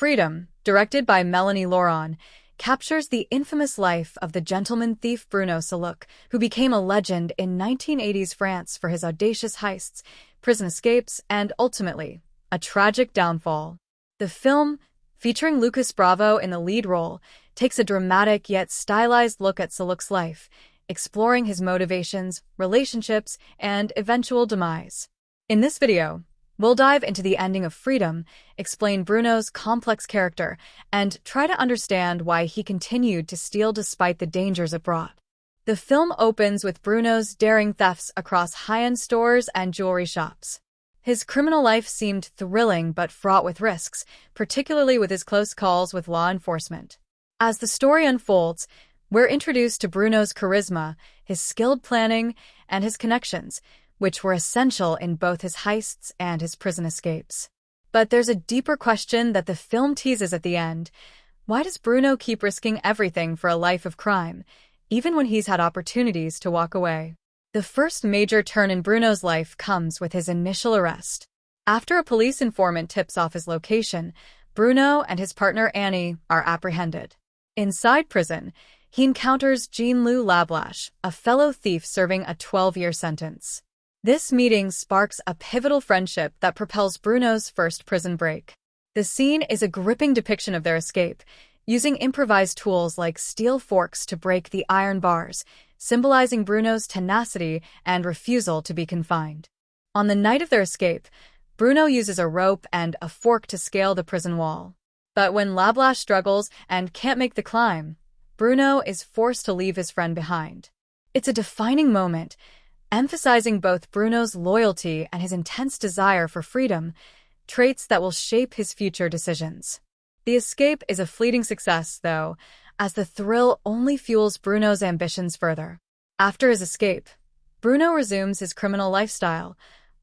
Freedom, directed by Melanie Laurent, captures the infamous life of the gentleman thief Bruno Saluk, who became a legend in 1980s France for his audacious heists, prison escapes, and ultimately, a tragic downfall. The film, featuring Lucas Bravo in the lead role, takes a dramatic yet stylized look at Saluk's life, exploring his motivations, relationships, and eventual demise. In this video, we'll dive into the ending of Freedom, explain Bruno's complex character, and try to understand why he continued to steal despite the dangers it brought. The film opens with Bruno's daring thefts across high-end stores and jewelry shops. His criminal life seemed thrilling but fraught with risks, particularly with his close calls with law enforcement. As the story unfolds, we're introduced to Bruno's charisma, his skilled planning, and his connections, which were essential in both his heists and his prison escapes. But there's a deeper question that the film teases at the end. Why does Bruno keep risking everything for a life of crime, even when he's had opportunities to walk away? The first major turn in Bruno's life comes with his initial arrest. After a police informant tips off his location, Bruno and his partner Annie are apprehended. Inside prison, he encounters Jean-Loup Lablache, a fellow thief serving a 12-year sentence. This meeting sparks a pivotal friendship that propels Bruno's first prison break. The scene is a gripping depiction of their escape, using improvised tools like steel forks to break the iron bars, symbolizing Bruno's tenacity and refusal to be confined. On the night of their escape, Bruno uses a rope and a fork to scale the prison wall. But when Lablache struggles and can't make the climb, Bruno is forced to leave his friend behind. It's a defining moment, emphasizing both Bruno's loyalty and his intense desire for freedom, traits that will shape his future decisions. The escape is a fleeting success, though, as the thrill only fuels Bruno's ambitions further. After his escape, Bruno resumes his criminal lifestyle,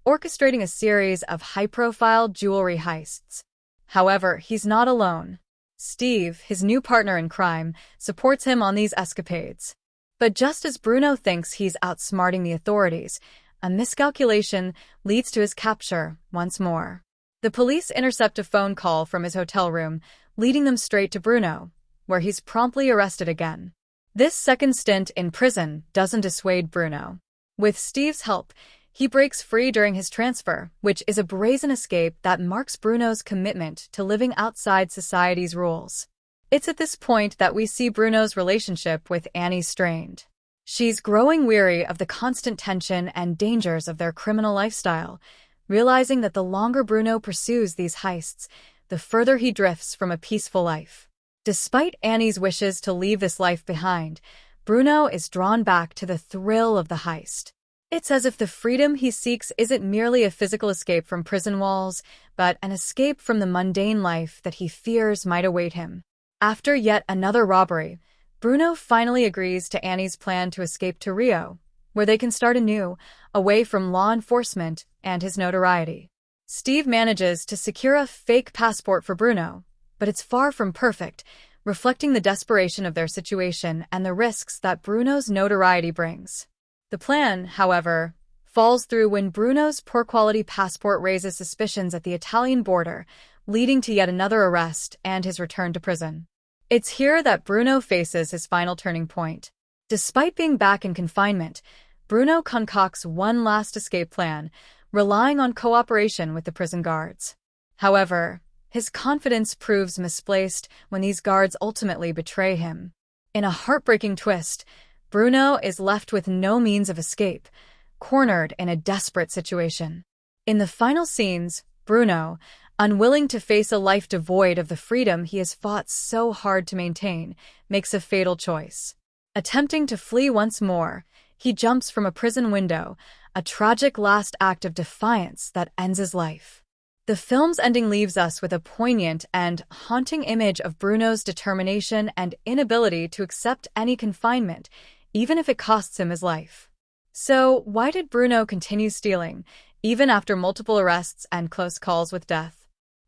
orchestrating a series of high-profile jewelry heists. However, he's not alone. Steve, his new partner in crime, supports him on these escapades. But just as Bruno thinks he's outsmarting the authorities, a miscalculation leads to his capture once more. The police intercept a phone call from his hotel room, leading them straight to Bruno, where he's promptly arrested again. This second stint in prison doesn't dissuade Bruno. With Steve's help, he breaks free during his transfer, which is a brazen escape that marks Bruno's commitment to living outside society's rules. It's at this point that we see Bruno's relationship with Annie strained. She's growing weary of the constant tension and dangers of their criminal lifestyle, realizing that the longer Bruno pursues these heists, the further he drifts from a peaceful life. Despite Annie's wishes to leave this life behind, Bruno is drawn back to the thrill of the heist. It's as if the freedom he seeks isn't merely a physical escape from prison walls, but an escape from the mundane life that he fears might await him. After yet another robbery, Bruno finally agrees to Annie's plan to escape to Rio, where they can start anew, away from law enforcement and his notoriety. Steve manages to secure a fake passport for Bruno, but it's far from perfect, reflecting the desperation of their situation and the risks that Bruno's notoriety brings. The plan, however, falls through when Bruno's poor-quality passport raises suspicions at the Italian border, leading to yet another arrest and his return to prison. It's here that Bruno faces his final turning point. Despite being back in confinement, Bruno concocts one last escape plan, relying on cooperation with the prison guards. However, his confidence proves misplaced when these guards ultimately betray him. In a heartbreaking twist, Bruno is left with no means of escape, cornered in a desperate situation. In the final scenes, Bruno, unwilling to face a life devoid of the freedom he has fought so hard to maintain, makes a fatal choice. Attempting to flee once more, he jumps from a prison window, a tragic last act of defiance that ends his life. The film's ending leaves us with a poignant and haunting image of Bruno's determination and inability to accept any confinement, even if it costs him his life. So, why did Bruno continue stealing, even after multiple arrests and close calls with death?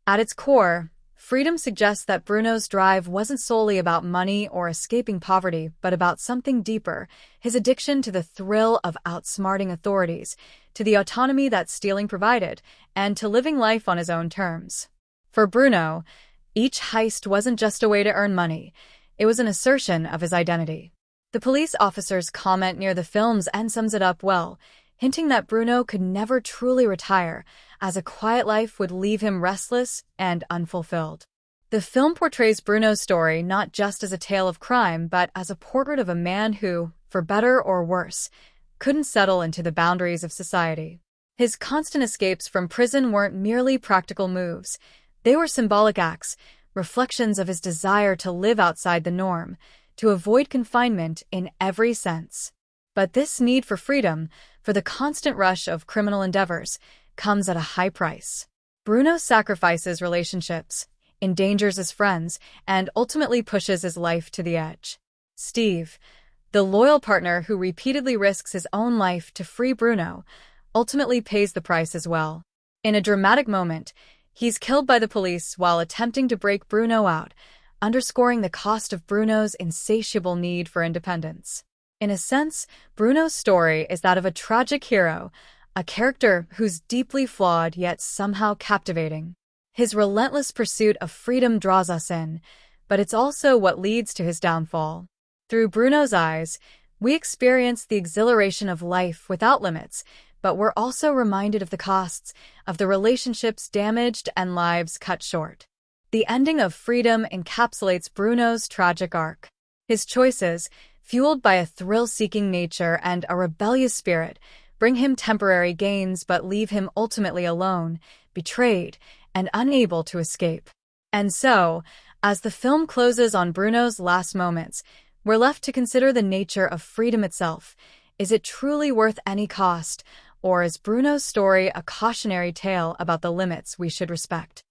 At its core, Freedom suggests that Bruno's drive wasn't solely about money or escaping poverty, but about something deeper, his addiction to the thrill of outsmarting authorities, to the autonomy that stealing provided, and to living life on his own terms. For Bruno, Each heist wasn't just a way to earn money, it was an assertion of his identity. The police officer's comment near the film's end sums it up well, hinting that Bruno could never truly retire, as a quiet life would leave him restless and unfulfilled. The film portrays Bruno's story not just as a tale of crime, but as a portrait of a man who, for better or worse, couldn't settle into the boundaries of society. His constant escapes from prison weren't merely practical moves. They were symbolic acts, reflections of his desire to live outside the norm, to avoid confinement in every sense. But this need for freedom, for the constant rush of criminal endeavors, comes at a high price. Bruno sacrifices relationships, endangers his friends, and ultimately pushes his life to the edge. Steve, the loyal partner who repeatedly risks his own life to free Bruno, ultimately pays the price as well. In a dramatic moment, he's killed by the police while attempting to break Bruno out, underscoring the cost of Bruno's insatiable need for independence. In a sense, Bruno's story is that of a tragic hero, a character who's deeply flawed yet somehow captivating. His relentless pursuit of freedom draws us in, but it's also what leads to his downfall. Through Bruno's eyes, we experience the exhilaration of life without limits, but we're also reminded of the costs, of the relationships damaged and lives cut short. The ending of Freedom encapsulates Bruno's tragic arc. His choices, fueled by a thrill-seeking nature and a rebellious spirit, bring him temporary gains but leave him ultimately alone, betrayed, and unable to escape. And so, as the film closes on Bruno's last moments, we're left to consider the nature of freedom itself. Is it truly worth any cost, or is Bruno's story a cautionary tale about the limits we should respect?